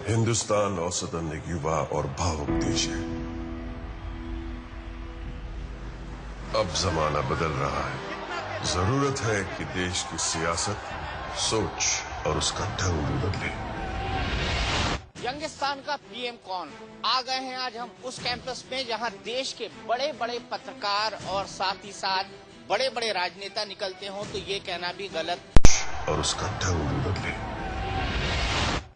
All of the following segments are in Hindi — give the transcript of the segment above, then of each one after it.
हिंदुस्तान औसतन एक युवा और भावुक देश है। अब जमाना बदल रहा है। जरूरत है कि देश की सियासत, सोच और उसका ढंग भी बदले। यंगिस्तान का पीएम कौन? आ गए हैं आज हम उस कैंपस में जहां देश के बड़े बड़े पत्रकार और साथ ही साथ बड़े बड़े राजनेता निकलते हों तो ये कहना भी गलत और उसका ढंग भी बदले।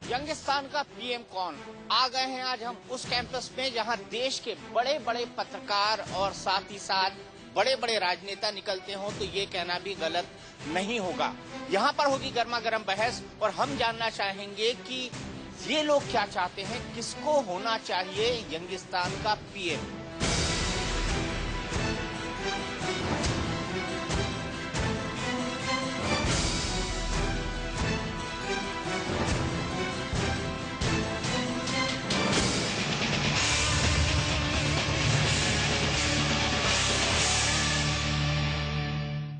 यंगिस्तान का पीएम कौन? आ गए हैं आज हम उस कैंपस में जहां देश के बड़े बड़े पत्रकार और साथ ही साथ बड़े बड़े राजनेता निकलते हों तो ये कहना भी गलत नहीं होगा। यहाँ पर होगी गर्मा गर्म बहस और हम जानना चाहेंगे कि ये लोग क्या चाहते हैं, किसको होना चाहिए यंगिस्तान का पीएम।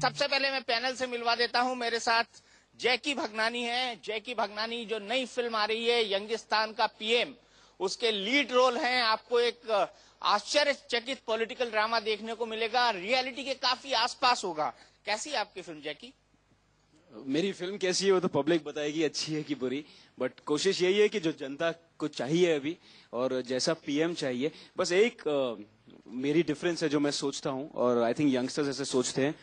सबसे पहले मैं पैनल से मिलवा देता हूं। मेरे साथ जैकी भगनानी है। जैकी भगनानी, जो नई फिल्म आ रही है यंगिस्तान का पीएम, उसके लीड रोल हैं। आपको एक आश्चर्यचकित पॉलिटिकल ड्रामा देखने को मिलेगा, रियलिटी के काफी आसपास होगा। कैसी है आपकी फिल्म जैकी? मेरी फिल्म कैसी है वो तो पब्लिक बताएगी, अच्छी है कि बुरी। बट कोशिश यही है कि जो जनता को चाहिए अभी और जैसा पीएम चाहिए, बस एक मेरी डिफरेंस है जो मैं सोचता हूं, और आई थिंक यंगस्टर्स ऐसे सोचते हैं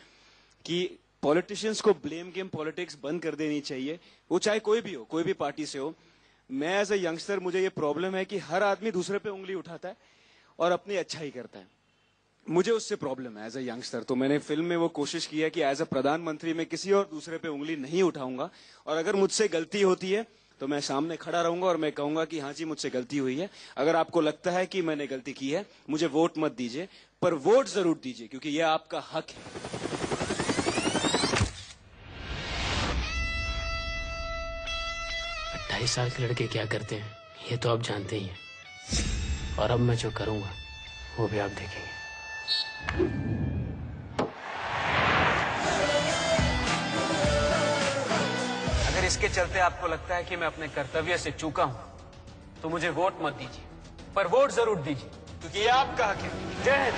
कि पॉलिटिशियंस को ब्लेम गेम पॉलिटिक्स बंद कर देनी चाहिए, वो चाहे कोई भी हो, कोई भी पार्टी से हो। मैं एज ए यंगस्टर, मुझे ये प्रॉब्लम है कि हर आदमी दूसरे पे उंगली उठाता है और अपनी अच्छाई करता है। मुझे उससे प्रॉब्लम है एज ए यंगस्टर। तो मैंने फिल्म में वो कोशिश की है कि एज ए प्रधानमंत्री मैं किसी और दूसरे पे उंगली नहीं उठाऊंगा, और अगर मुझसे गलती होती है तो मैं सामने खड़ा रहूंगा और मैं कहूंगा कि हाँ जी, मुझसे गलती हुई है। अगर आपको लगता है कि मैंने गलती की है, मुझे वोट मत दीजिए, पर वोट जरूर दीजिए, क्योंकि यह आपका हक है। 28 साल के लड़के क्या करते हैं ये तो आप जानते ही हैं, और अब मैं जो करूंगा वो भी आप देखेंगे। अगर इसके चलते आपको लगता है कि मैं अपने कर्तव्य से चूका हूं तो मुझे वोट मत दीजिए, पर वोट जरूर दीजिए, क्योंकि ये आपका हक है। जय हिंद।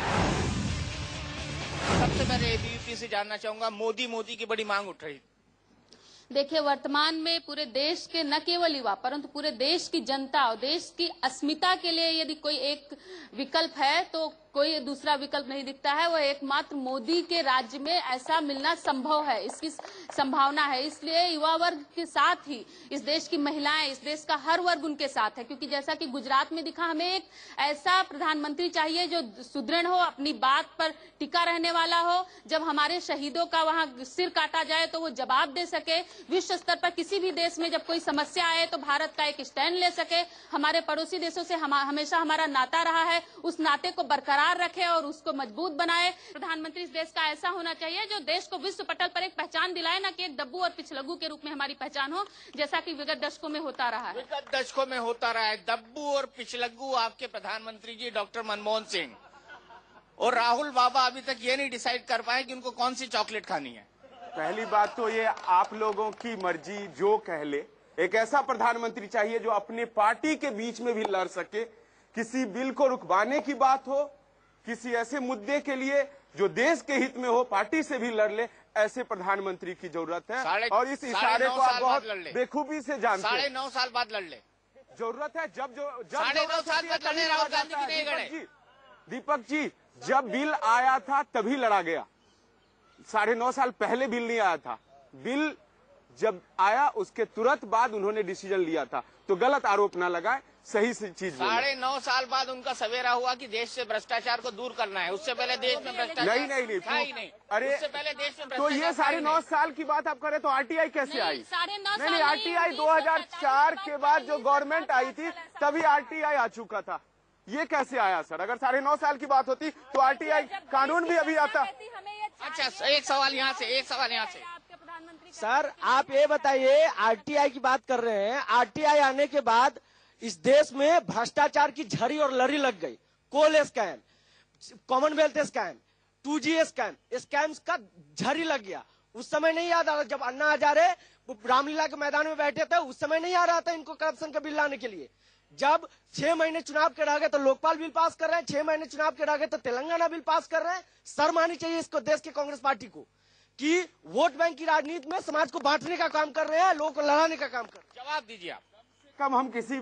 सबसे पहले एबीवीपी से जानना चाहूंगा, मोदी की बड़ी मांग उठ रही। देखिए, वर्तमान में पूरे देश के न केवल युवा परंतु पूरे देश की जनता और देश की अस्मिता के लिए यदि कोई एक विकल्प है तो कोई दूसरा विकल्प नहीं दिखता है। वह एकमात्र मोदी के राज्य में ऐसा मिलना संभव है, इसकी संभावना है। इसलिए युवा वर्ग के साथ ही इस देश की महिलाएं, इस देश का हर वर्ग उनके साथ है, क्योंकि जैसा कि गुजरात में दिखा, हमें एक ऐसा प्रधानमंत्री चाहिए जो सुदृढ़ हो, अपनी बात पर टिका रहने वाला हो। जब हमारे शहीदों का वहां सिर काटा जाए तो वो जवाब दे सके। विश्व स्तर पर किसी भी देश में जब कोई समस्या आए तो भारत का एक स्टैंड ले सके। हमारे पड़ोसी देशों से हमेशा हमारा नाता रहा है, उस नाते को बरकरार रखे और उसको मजबूत बनाए। प्रधानमंत्री इस देश का ऐसा होना चाहिए जो देश को विश्व पटल पर एक पहचान दिलाए, ना कि एक डब्बू और पिछलग्गू के रूप में हमारी पहचान हो, जैसा कि विगत दशकों में होता रहा है। विगत दशकों में होता रहा है। डब्बू और पिछलग्गू आपके प्रधानमंत्री जी डॉक्टर मनमोहन सिंह और राहुल बाबा अभी तक ये नहीं डिसाइड कर पाए कि उनको कौन सी चॉकलेट खानी है। पहली बात तो ये आप लोगों की मर्जी जो कह ले। एक ऐसा प्रधानमंत्री चाहिए जो अपने पार्टी के बीच में भी लड़ सके। किसी बिल को रुकवाने की बात हो, किसी ऐसे मुद्दे के लिए जो देश के हित में हो, पार्टी से भी लड़ ले, ऐसे प्रधानमंत्री की जरूरत है। और इस इशारे को आप बहुत बेखूबी से जानते हैं। 9.5 साल बाद लड़ ले। जरूरत है जब 9.5 साल बाद लड़े राहुल गांधी की नहीं लड़े। दीपक जी, जब बिल आया था तभी लड़ा गया। 9.5 साल पहले बिल नहीं आया था। बिल जब आया उसके तुरंत बाद उन्होंने डिसीजन लिया था। तो गलत आरोप ना लगाए, सही सी चीज। 9.5 साल बाद उनका सवेरा हुआ कि देश से भ्रष्टाचार को दूर करना है। उससे पहले देश में भ्रष्टाचार नहीं। अरे उससे पहले देश में तो ये 9.5 साल की बात आप करें तो आरटीआई कैसे आई? नहीं, आरटीआई 2004 के बाद जो गवर्नमेंट आई थी तभी आरटीआई आ चुका था। ये कैसे आया सर? अगर 9.5 साल की बात होती तो आरटीआई कानून भी अभी आता। अच्छा, एक सवाल यहाँ से। सर आप ये बताइए, आरटीआई की बात कर रहे हैं, आरटीआई आने के बाद इस देश में भ्रष्टाचार की झड़ी और लड़ी लग गई। Coal scam, Commonwealth scam, 2G scam, scams का झड़ी लग गया। उस समय नहीं याद आ रहा, जब अन्ना हजारे रामलीला के मैदान में बैठे थे उस समय नहीं आ रहा था इनको करप्शन का बिल लाने के लिए। जब 6 महीने चुनाव के रह गए तो लोकपाल बिल पास कर रहे हैं, 6 महीने चुनाव के रह गए तो तेलंगाना बिल पास कर रहे हैं। शर्म आनी चाहिए इसको, देश की कांग्रेस पार्टी को, कि वोट बैंक की राजनीति में समाज को बांटने का काम कर रहे हैं, लोगों को लड़ाने का काम कर रहे हैं। जवाब दीजिए आप। कम हम किसी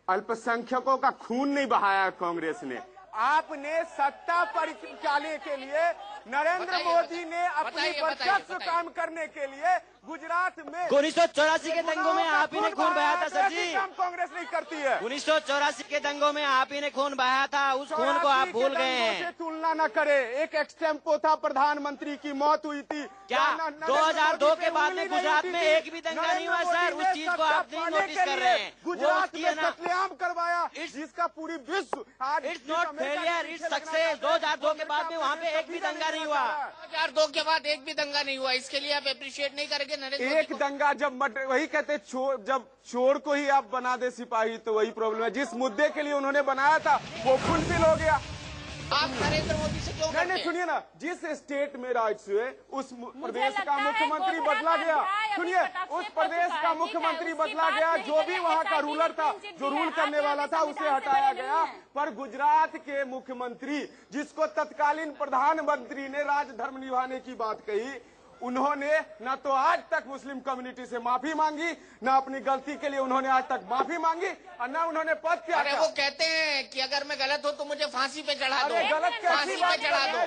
अल्पसंख्यकों का खून नहीं बहाया कांग्रेस ने। आपने सत्ता परिचालने के लिए नरेंद्र मोदी ने अपनी प्रत्यक्ष काम करने के लिए गुजरात में 1984 के दंगों में आप ही ने खून बहाया था सर जी। काम कांग्रेस नहीं करती है। 1984 के दंगों में आप ही ने खून बहाया था, उस खून को आप भूल गए हैं। तुलना न करे, एक एक्सटेम्पो था, प्रधानमंत्री की मौत हुई थी। क्या 2002 के बाद में गुजरात में एक भी दंगा नहीं हुआ सर? उस चीज को आप नहीं नोटिस कर रहे हैं। गुजरात में कत्लेआम करवाया, जिसका पूरी विश्व आज it's not failure, its success. 2002 के बाद में वहाँ पे एक भी दंगा नहीं हुआ। 2002 के बाद एक भी दंगा नहीं हुआ, इसके लिए आप अप्रिशिएट नहीं करेंगे नरेंद्र मोदी एक को? दंगा जब वही कहते जब चोर को ही आप बना दे सिपाही, तो वही प्रॉब्लम है। जिस मुद्दे के लिए उन्होंने बनाया था वो फुलफिल हो गया। आप नरेंद्र मोदी से क्यों नहीं, सुनिए ना, जिस स्टेट में राइट्स हुए उस प्रदेश का मुख्यमंत्री बदला गया। सुनिए, उस प्रदेश का मुख्यमंत्री बदला गया, जो भी वहाँ का रूलर था, जो रूल करने वाला था, उसे हटाया गया। पर गुजरात के मुख्यमंत्री, जिसको तत्कालीन प्रधानमंत्री ने राजधर्म निभाने की बात कही, उन्होंने न तो आज तक मुस्लिम कम्युनिटी से माफी मांगी, न अपनी गलती के लिए उन्होंने आज तक माफी मांगी, और न उन्होंने पद त्यागा। अरे वो कहते हैं कि अगर मैं गलत हो तो मुझे फांसी पे चढ़ा दो, गलत फांसी पे चढ़ा दो।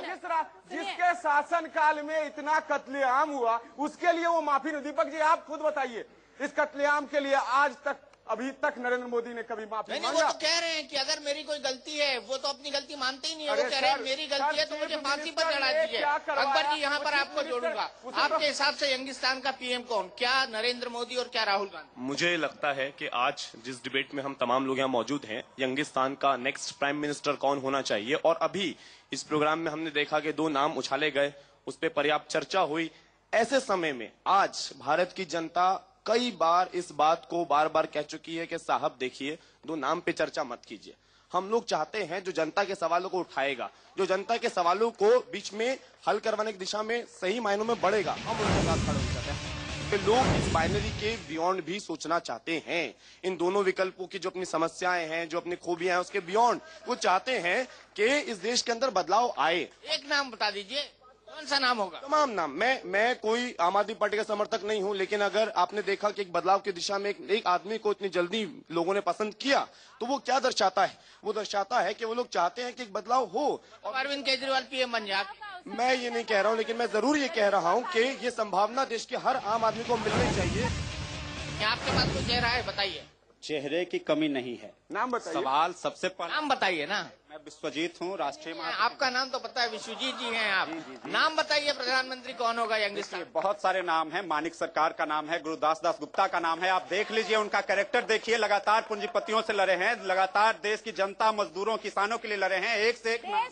जिसके शासन काल में इतना कत्लेआम हुआ, उसके लिए वो माफी नहीं। दीपक जी, आप खुद बताइए, इस कत्लेआम के लिए आज तक अभी तक नरेंद्र मोदी ने कभी माफी नहीं, मांगा? वो तो कह रहे हैं कि अगर मेरी कोई गलती है, वो तो अपनी गलती मानते ही नहीं है। वो कह रहे हैं मेरी गलती है तो मुझे फांसी पर चढ़ा दीजिए। अकबर जी, यहाँ पर आपको जोड़ूंगा। आपके हिसाब से यंगिस्तान का पीएम कौन, क्या नरेंद्र मोदी और क्या राहुल गांधी? मुझे लगता है कि आज जिस डिबेट में हम तमाम लोग यहाँ मौजूद हैं, यंगिस्तान का नेक्स्ट प्राइम मिनिस्टर कौन होना चाहिए, और अभी इस प्रोग्राम में हमने देखा कि 2 नाम उछाले गए, उस पर पर्याप्त चर्चा हुई। ऐसे समय में आज भारत की जनता कई बार इस बात को बार बार कह चुकी है कि साहब देखिए, 2 नाम पे चर्चा मत कीजिए। हम लोग चाहते हैं जो जनता के सवालों को उठाएगा, जो जनता के सवालों को बीच में हल करवाने की दिशा में सही मायनों में बढ़ेगा, हम उनके साथ खड़े हो जाते हैं। कि लोग इस बाइनरी के बियॉन्ड भी सोचना चाहते हैं। इन दोनों विकल्पों की जो अपनी समस्याएं हैं, जो अपनी खूबियां हैं, उसके बियॉन्ड वो चाहते हैं कि इस देश के अंदर बदलाव आए। एक नाम बता दीजिए, कौन सा नाम होगा? तमाम नाम। मैं कोई आम आदमी पार्टी का समर्थक नहीं हूं, लेकिन अगर आपने देखा कि एक बदलाव की दिशा में एक आदमी को इतनी जल्दी लोगों ने पसंद किया, तो वो क्या दर्शाता है? वो दर्शाता है कि वो लोग चाहते हैं कि एक बदलाव हो। और अरविंद केजरीवाल पीएम बन जाए? मैं ये नहीं कह रहा हूं, लेकिन मैं जरूर ये कह रहा हूं कि ये संभावना देश के हर आम आदमी को मिलनी चाहिए। आपके पास कोई चेहरा है, बताइए। चेहरे की कमी नहीं है। नाम बताइए। सवाल सबसे पहले नाम बताइए ना। मैं विश्वजीत हूँ, राष्ट्रीय आपका नाम तो पता है, विश्वजीत जी हैं आप। नाम बताइए, प्रधानमंत्री कौन होगा यंगिस्तान? बहुत सारे नाम हैं। मानिक सरकार का नाम है, गुरुदास दास गुप्ता का नाम है। आप देख लीजिए, उनका कैरेक्टर देखिए। लगातार पूंजीपतियों से लड़े हैं, लगातार देश की जनता, मजदूरों, किसानों के लिए लड़े हैं। एक से एक नाम।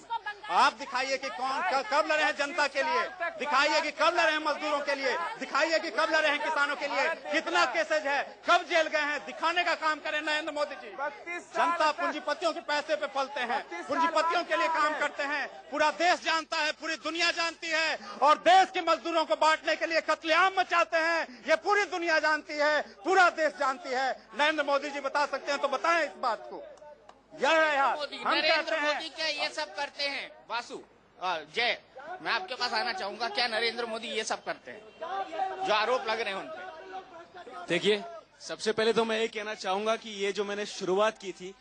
आप दिखाइए कि कौन कब लड़े हैं जनता के लिए, दिखाइए कि कब लड़े हैं मजदूरों के लिए, दिखाइए कि कब लड़े हैं किसानों के लिए, कितना केसेज है, कब जेल गए हैं, दिखाने का काम करें नरेंद्र मोदी जी। जनता पूंजीपतियों के पैसे पे पलते हैं, पूंजीपतियों के लिए काम करते हैं। पूरा देश जानता है, पूरी दुनिया जानती है, और देश के मजदूरों को बांटने के लिए कत्लेआम मचाते हैं। ये पूरी दुनिया जानती है, पूरा देश जानती है। नरेंद्र मोदी जी बता सकते हैं तो बताएं इस बात को। यह है यार, हम कहते हैं मोदी क्या ये सब करते हैं? वासु और जय, मैं आपके पास आना चाहूंगा। क्या नरेंद्र मोदी ये सब करते हैं जो आरोप लग रहे हैं उन पे? देखिए, सबसे पहले तो मैं ये कहना चाहूंगा कि ये जो मैंने शुरुआत की थी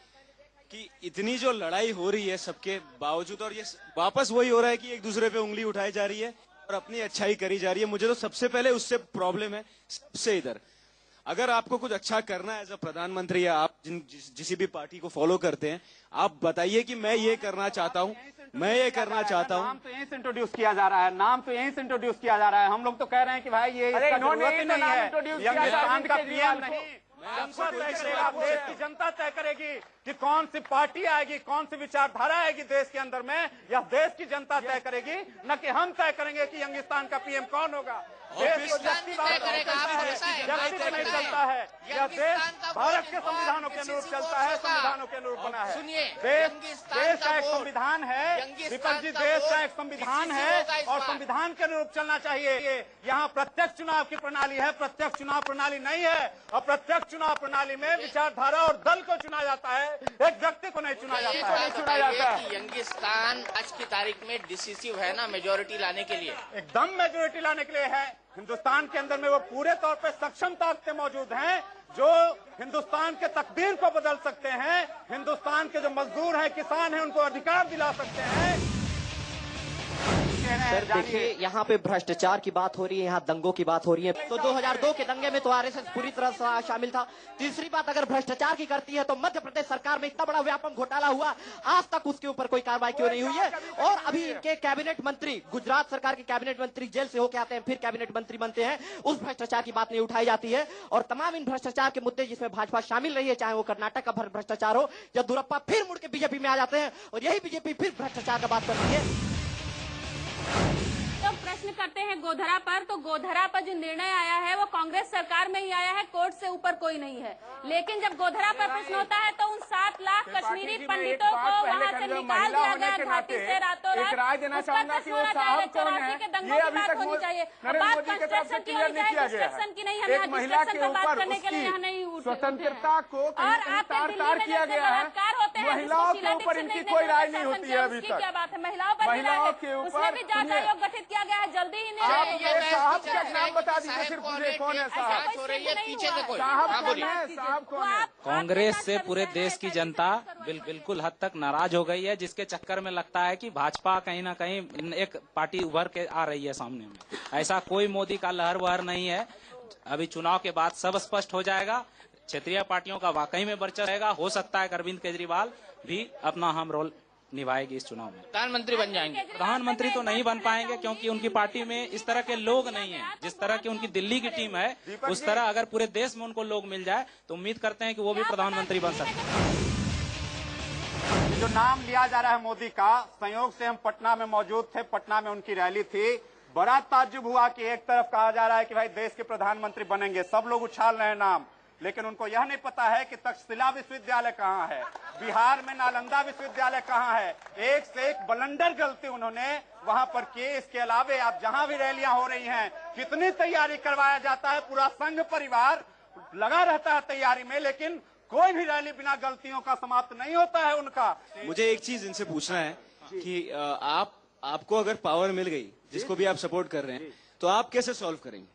कि इतनी जो लड़ाई हो रही है सबके बावजूद, और ये वापस वही हो रहा है कि एक दूसरे पे उंगली उठाई जा रही है और अपनी अच्छाई करी जा रही है। मुझे तो सबसे पहले उससे प्रॉब्लम है। सबसे इधर अगर आपको कुछ अच्छा करना है एज अ प्रधानमंत्री, या आप जिस भी पार्टी को फॉलो करते हैं, आप बताइए कि मैं ये करना चाहता हूँ, मैं ये करना चाहता हूँ। नाम तो यहीं से इंट्रोड्यूस किया जा रहा है, नाम तो यहीं से इंट्रोड्यूस किया जा रहा है। हम लोग तो कह रहे हैं कि भाई ये इसका जरूरत ही नहीं है, यंगिस्तान का पीएम नहीं। जनता तय करेगा, देश की जनता तय करेगी कि कौन सी पार्टी आएगी, कौन सी विचारधारा आएगी देश के अंदर में, यह देश की जनता तय करेगी, न कि हम तय करेंगे कि यंगिस्तान का पीएम कौन होगा। देश को जबकि नहीं चलता है, यह देश भारत के संविधानों के अनुरूप चलता है, संविधानों के अनुरूप बना है। देश का एक संविधान है, विपक्ष जी, देश का एक संविधान है और संविधान के अनुरूप चलना चाहिए। यहाँ प्रत्यक्ष चुनाव की प्रणाली है, प्रत्यक्ष चुनाव प्रणाली नहीं है। और प्रत्यक्ष चुनाव प्रणाली में विचारधारा और दल को चुना जाता है, एक व्यक्ति को नहीं चुना जाता है। यंगिस्तान आज की तारीख में डिसिसिव है ना मेजोरिटी लाने के लिए, एकदम मेजोरिटी लाने के लिए है। हिंदुस्तान के अंदर में वो पूरे तौर पे सक्षम ताकतें मौजूद हैं जो हिंदुस्तान के तकदीर को बदल सकते हैं। हिंदुस्तान के जो मजदूर हैं, किसान हैं, उनको अधिकार दिला सकते हैं। सर देखिए, यहाँ पे भ्रष्टाचार की बात हो रही है, यहाँ दंगों की बात हो रही है। तो 2002 के दंगे में तो आरएसएस पूरी तरह से शामिल था। तीसरी बात, अगर भ्रष्टाचार की करती है तो मध्य प्रदेश सरकार में इतना बड़ा व्यापक घोटाला हुआ, आज तक उसके ऊपर कोई कार्रवाई क्यों नहीं हुई है? और अभी इनके कैबिनेट मंत्री, गुजरात सरकार के कैबिनेट मंत्री जेल से होकर आते हैं, फिर कैबिनेट मंत्री बनते हैं, उस भ्रष्टाचार की बात नहीं उठाई जाती है। और तमाम इन भ्रष्टाचार के मुद्दे जिसमें भाजपा शामिल रही है, चाहे वो कर्नाटक का भ्रष्टाचार हो, येदियुरप्पा फिर मुड़ के बीजेपी में आ जाते हैं और यही बीजेपी फिर भ्रष्टाचार का बात करती है। प्रश्न करते हैं गोधरा पर, तो गोधरा पर जो निर्णय आया है वो कांग्रेस सरकार में ही आया है, कोर्ट से ऊपर कोई नहीं है। लेकिन जब गोधरा पर प्रश्न होता है तो उन 7 लाख कश्मीरी पंडितों को वहां से निकाल दिया गया घाटी से रातों रात। राय देना चाहूंगा कि वो साहब कौन है, ये अभी तक होनी चाहिए। बात कंस्ट्रक्शन की होनी चाहिए, डिस्ट्रक्शन की नहीं। हमें डिस्ट्रक्शन पर बात करने के लिए यहाँ नहीं स्वतंत्रता को और आपके दिल्ली में जैसे बलात्कार होते हैं, महिलाओं के ऊपर इनकी कोई राय नहीं होती है अभी तक। क्या बात है, महिलाओं पर उसमें भी जांच आयोग गठित किया गया है, जल्दी ही साहब का नाम बता दीजिए, सिर्फ मुझे कौन है साहब? हो रही है पीछे से कोई साहब कौन है? साहब कौन है? कांग्रेस से पूरे देश की जनता बिल्कुल हद तक नाराज हो गई है, जिसके चक्कर में लगता है कि भाजपा कहीं ना कहीं एक पार्टी उभर के आ रही है सामने में। ऐसा कोई मोदी का लहर वहर नहीं है। अभी चुनाव के बाद सब स्पष्ट हो जाएगा। क्षेत्रीय पार्टियों का वाकई में वर्चस्व रहेगा। हो सकता है अरविंद केजरीवाल भी अपना अहम रोल निभाएगी इस चुनाव में। प्रधानमंत्री बन जाएंगे? प्रधानमंत्री तो नहीं बन पाएंगे, क्योंकि उनकी पार्टी में इस तरह के लोग नहीं हैं। जिस तरह की उनकी दिल्ली की टीम है, उस तरह अगर पूरे देश में उनको लोग मिल जाए तो उम्मीद करते हैं कि वो भी प्रधानमंत्री बन सकते हैं। जो नाम लिया जा रहा है मोदी का, संयोग से हम पटना में मौजूद थे, पटना में उनकी रैली थी। बड़ा ताज्जुब हुआ कि एक तरफ कहा जा रहा है कि भाई देश के प्रधानमंत्री बनेंगे, सब लोग उछाल रहे हैं नाम, लेकिन उनको यह नहीं पता है कि तक्षशिला विश्वविद्यालय कहाँ है, बिहार में नालंदा विश्वविद्यालय कहाँ है। एक से एक बलंडर गलती उन्होंने वहां पर की। इसके अलावे आप जहां भी रैलियां हो रही हैं, कितनी तैयारी करवाया जाता है, पूरा संघ परिवार लगा रहता है तैयारी में, लेकिन कोई भी रैली बिना गलतियों का समाप्त नहीं होता है उनका। मुझे एक चीज इनसे पूछना है कि आपको अगर पावर मिल गई, जिसको भी आप सपोर्ट कर रहे हैं, तो आप कैसे सॉल्व करेंगे?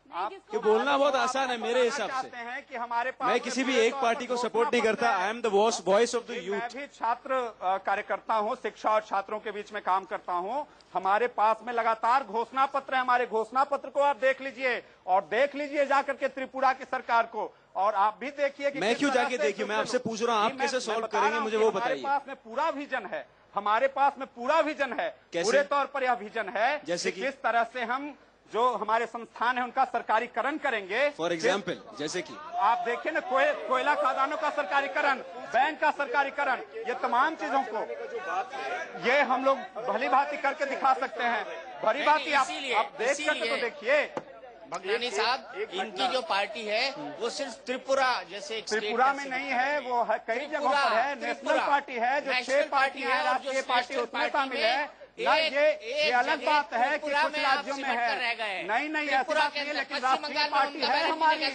कि बोलना बहुत आसान है मेरे हिसाब से। कि हमारे पास मैं किसी भी एक पार्टी को सपोर्ट नहीं करता। I am the voice of the youth. मैं भी छात्र कार्यकर्ता हूं, शिक्षा और छात्रों के बीच में काम करता हूं। हमारे पास में लगातार घोषणा पत्र है। हमारे घोषणा पत्र को आप देख लीजिए और देख लीजिए जाकर के त्रिपुरा की सरकार को, और आप भी देखिए कि मैं क्यों जाके देखिए, मैं आपसे पूछ रहा हूँ आप कैसे सॉल्व करेंगे, मुझे वो बताइए। हमारे पास में पूरा विजन है, हमारे पास में पूरा विजन है। पूरे तौर पर यह विजन है जैसे कि किस तरह से हम जो हमारे संस्थान है उनका सरकारीकरण करेंगे। फॉर एग्जाम्पल जैसे कि आप देखिए ना, कोयला खदानों का सरकारीकरण, बैंक का सरकारीकरण, ये तमाम चीजों को ये हम लोग भली भांति करके दिखा सकते हैं। भली भांति आप देख करके तो देखिए। भगनानी साहब, इनकी जो पार्टी है वो सिर्फ त्रिपुरा जैसे त्रिपुरा में नहीं है, वो कई जगहों पर है। नेशनल पार्टी है, जो 6 पार्टी है, राष्ट्रीय पार्टी उसमें शामिल है। ये अलग बात है कि कुछ राज्यों में है। नहीं ऐसा नहीं है, लेकिन राष्ट्रीय पार्टी है हमारी,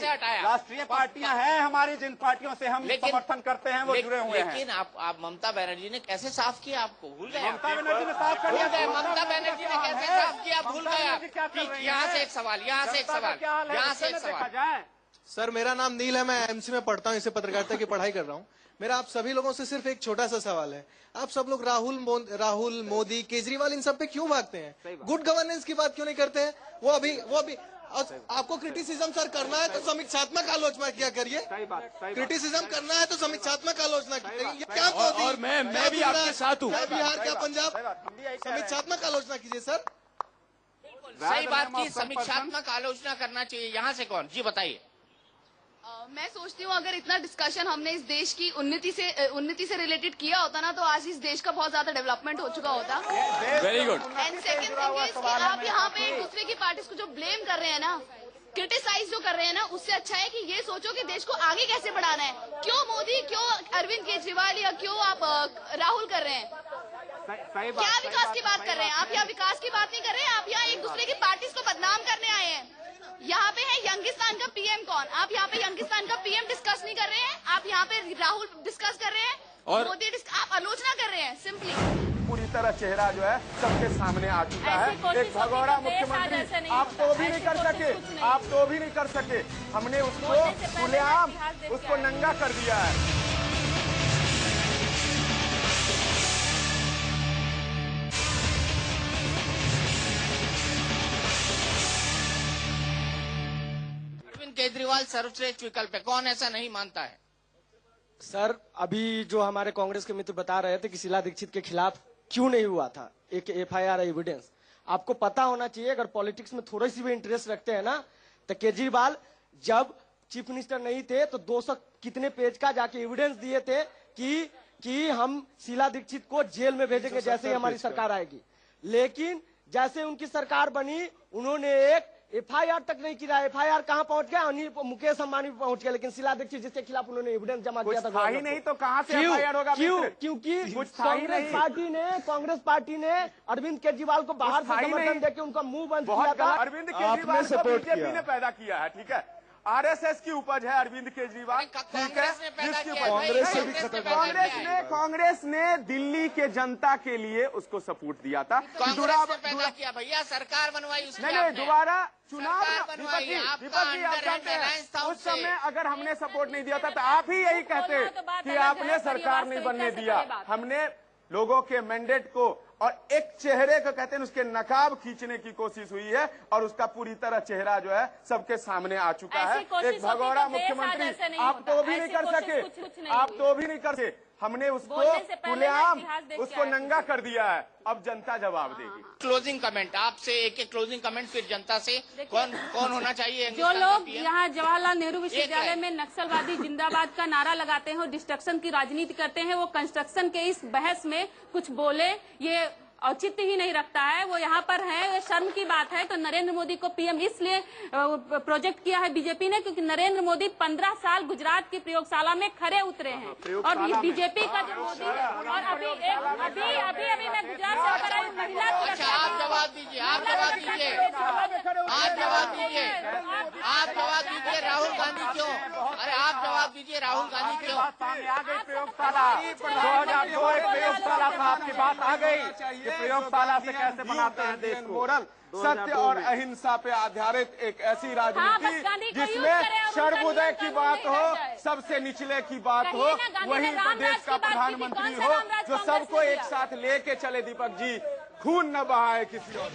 राष्ट्रीय पार्टियां हैं हमारी, जिन पार्टियों से हम समर्थन करते हैं वो जुड़े हुए हैं। लेकिन आप ममता बनर्जी ने कैसे साफ किया? आपको भूल गए? ममता बनर्जी ने साफ कर दिया। ममता बनर्जी ने कैसे साफ किया? भूल गया। यहाँ से एक सवाल, यहाँ से एक सवाल, यहाँ से एक सवाल। सर मेरा नाम नील है, मैं एमसी में पढ़ता हूँ, इसे पत्रकारिता की पढ़ाई कर रहा हूँ। मेरा आप सभी लोगों से सिर्फ एक छोटा सा सवाल है, आप सब लोग राहुल मोदी केजरीवाल इन सब पे क्यों भागते हैं? गुड गवर्नेंस की बात क्यों नहीं करते हैं? वो अभी आपको क्रिटिसिज्म सर करना है तो समीक्षात्मक आलोचना किया करिए। क्रिटिसिज्म करना है तो समीक्षात्मक आलोचना कीजिए। क्या और मैं भी आपके साथ हूँ। बिहार क्या पंजाब, समीक्षात्मक आलोचना कीजिए सर। सही बात की, समीक्षात्मक आलोचना करना चाहिए। यहाँ से कौन? जी बताइए। मैं सोचती हूँ अगर इतना डिस्कशन हमने इस देश की उन्नति से रिलेटेड किया होता ना, तो आज इस देश का बहुत ज्यादा डेवलपमेंट हो चुका होता। Very good. And second thing is कि आप यहाँ पे एक दूसरे की पार्टीज को जो ब्लेम कर रहे हैं ना, क्रिटिसाइज जो कर रहे हैं ना, उससे अच्छा है कि ये सोचो कि देश को आगे कैसे बढ़ाना है। क्यों मोदी, क्यों अरविंद केजरीवाल या क्यों आप राहुल कर रहे हैं? क्या विकास की बात कर रहे हैं आप? यहाँ विकास की बात नहीं कर रहे हैं आप, यहाँ एक दूसरे की पार्टीज को बदनाम करने आए हैं। यहाँ पे है यंगिस्तान का पीएम कौन? आप यहाँ पे यंगिस्तान का पीएम डिस्कस नहीं कर रहे हैं, आप यहाँ पे राहुल डिस्कस कर रहे हैं और मोदी आप आलोचना कर रहे हैं। सिंपली पूरी तरह चेहरा जो है सबके सामने आ चुका है। एक भगोड़ा मुख्यमंत्री आप तो भी नहीं कर सके, आप तो भी नहीं कर सके। हमने उसको खुलेआम उसको नंगा कर दिया है। केजरीवाल सर्वश्रेष्ठ विकल्प है, कौन ऐसा नहीं मानता है? सर, अभी जो हमारे कांग्रेस के मित्र बता रहे थे कि शीला दीक्षित के खिलाफ क्यों नहीं हुआ था एक एफआईआर एविडेंस, आपको पता होना चाहिए। अगर पॉलिटिक्स में थोड़ी सी भी इंटरेस्ट रखते हैं ना, तो केजरीवाल जब चीफ मिनिस्टर नहीं थे तो 200 कितने पेज का जाके एविडेंस दिए थे कि हम शीला दीक्षित को जेल में भेजेंगे जैसे ही हमारी सरकार आएगी। लेकिन जैसे उनकी सरकार बनी, उन्होंने एक एफआईआर तक नहीं किया। एफआईआर कहां पहुंच गया? मुकेश अंबानी पहुंच गया, लेकिन शीला दीक्षित जिसके खिलाफ उन्होंने एविडेंस जमा किया था ही नहीं तो कहां से एफआईआर होगा? क्योंकि कांग्रेस पार्टी ने अरविंद केजरीवाल को बाहर से समर्थन देकर उनका मुंह बंद किया था। अरविंद केजरीवाल को बीजेपी ने पैदा किया है, ठीक है। आरएसएस की उपज है अरविंद केजरीवाल, ठीक है। कांग्रेस ने दिल्ली के जनता के लिए उसको सपोर्ट दिया था। पैदा किया भैया, सरकार बनवाई नहीं, दोबारा चुनाव उस समय अगर हमने सपोर्ट नहीं दिया था तो आप ही यही कहते कि आपने सरकार नहीं बनने दिया। हमने लोगों के मैंडेट को और एक चेहरे को कहते हैं उसके नकाब खींचने की कोशिश हुई है और उसका पूरी तरह चेहरा जो है सबके सामने आ चुका है। एक भगोड़ा मुख्यमंत्री आप तो भी नहीं कर सके, आप तो भी नहीं कर सके। हमने उसको खुलेआम उसको नंगा कर दिया है। अब जनता जवाब देगी। क्लोजिंग कमेंट आपसे, एक क्लोजिंग कमेंट फिर जनता से। कौन होना चाहिए? जो लोग यहाँ जवाहरलाल नेहरू विश्वविद्यालय में नक्सलवादी जिंदाबाद का नारा लगाते हैं और डिस्ट्रक्शन की राजनीति करते हैं, वो कंस्ट्रक्शन के इस बहस में कुछ बोले, ये औचित्य ही नहीं रखता है। वो यहाँ पर है, शर्म की बात है। तो नरेंद्र मोदी को पीएम इसलिए प्रोजेक्ट किया है बीजेपी ने क्योंकि नरेंद्र मोदी 15 साल गुजरात की प्रयोगशाला में खरे उतरे हैं और ये बीजेपी का जो मोदी है। और अभी मैं गुजरात से होकर आई महिला अच्छा, आप जवाब दीजिए, आप जवाब दीजिए, आप जवाब दीजिए, आप जवाब दीजिए। राहुल गांधी क्यों? अरे आप जवाब दीजिए, राहुल गांधी क्यों? प्रयोगशाला 2002 प्रयोगशाला था, आपकी बात आ गई। प्रयोगशाला से कैसे बनाते हैं देश को? मोरल सत्य और अहिंसा पे आधारित एक ऐसी राजनीति जिसमें सर्वोदय की बात हो, सबसे निचले की बात हो, वही देश का प्रधानमंत्री हो जो सबको एक साथ लेके चले। दीपक जी, खून न बहाए किसी और।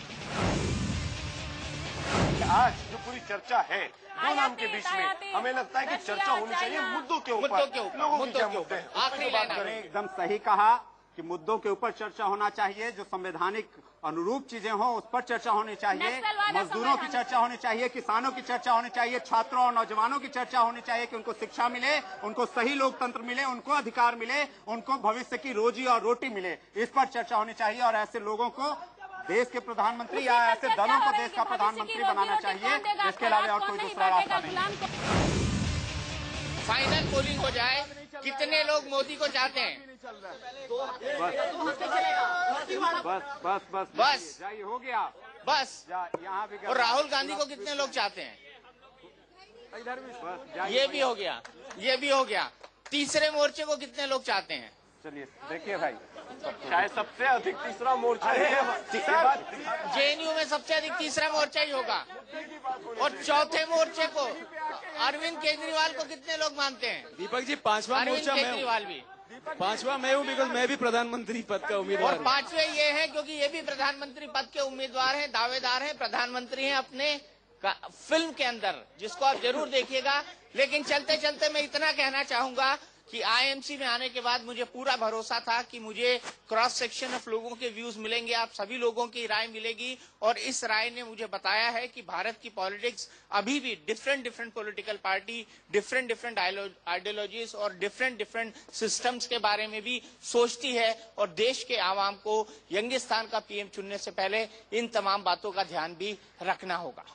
आज जो पूरी चर्चा है दो नाम के बीच में, हमें लगता है कि चर्चा होनी चाहिए मुद्दों के ऊपर। लोगों की क्या मुद्दे हैं? आखिरी बात करें, एकदम सही कहा कि मुद्दों के ऊपर चर्चा होना चाहिए। जो संवैधानिक अनुरूप चीजें हों उस पर चर्चा होनी चाहिए। मजदूरों की चर्चा होनी चाहिए, किसानों की चर्चा होनी चाहिए, छात्रों और नौजवानों की चर्चा होनी चाहिए कि उनको शिक्षा मिले, उनको सही लोकतंत्र मिले, उनको अधिकार मिले, उनको भविष्य की रोजी और रोटी मिले। इस पर चर्चा होनी चाहिए और ऐसे लोगों को देश के प्रधानमंत्री या ऐसे दलों को देश का प्रधानमंत्री बनाना चाहिए। इसके अलावा और कोई दूसरा रास्ता नहीं। फाइनल पोलिंग हो जाए, कितने लोग मोदी को चाहते हैं? बस हो गया, बस। यहाँ भी। और राहुल गांधी को कितने लोग चाहते हैं? इधर भी। ये भी हो गया, ये भी हो गया। तीसरे मोर्चे को कितने लोग चाहते हैं? चलिए देखिए भाई, शायद सबसे अधिक तीसरा मोर्चा है। जेएनयू में सबसे अधिक तीसरा मोर्चा ही होगा। और चौथे मोर्चे को अरविंद केजरीवाल को कितने लोग मानते हैं? दीपक जी, 5वां मोर्चा केजरीवाल भी 5वां मैं हूँ, बिकॉज मैं भी प्रधानमंत्री पद का उम्मीदवार। और 5वें ये है क्योंकि ये भी प्रधानमंत्री पद के उम्मीदवार हैं, दावेदार हैं, प्रधानमंत्री हैं अपने फिल्म के अंदर, जिसको आप जरूर देखिएगा। लेकिन चलते चलते मैं इतना कहना चाहूंगा कि आईएमसी में आने के बाद मुझे पूरा भरोसा था कि मुझे क्रॉस सेक्शन ऑफ लोगों के व्यूज मिलेंगे, आप सभी लोगों की राय मिलेगी, और इस राय ने मुझे बताया है कि भारत की पॉलिटिक्स अभी भी different political party, different ideologies और डिफरेंट सिस्टम्स के बारे में भी सोचती है, और देश के आवाम को यंगिस्तान का पीएम चुनने से पहले इन तमाम बातों का ध्यान भी रखना होगा।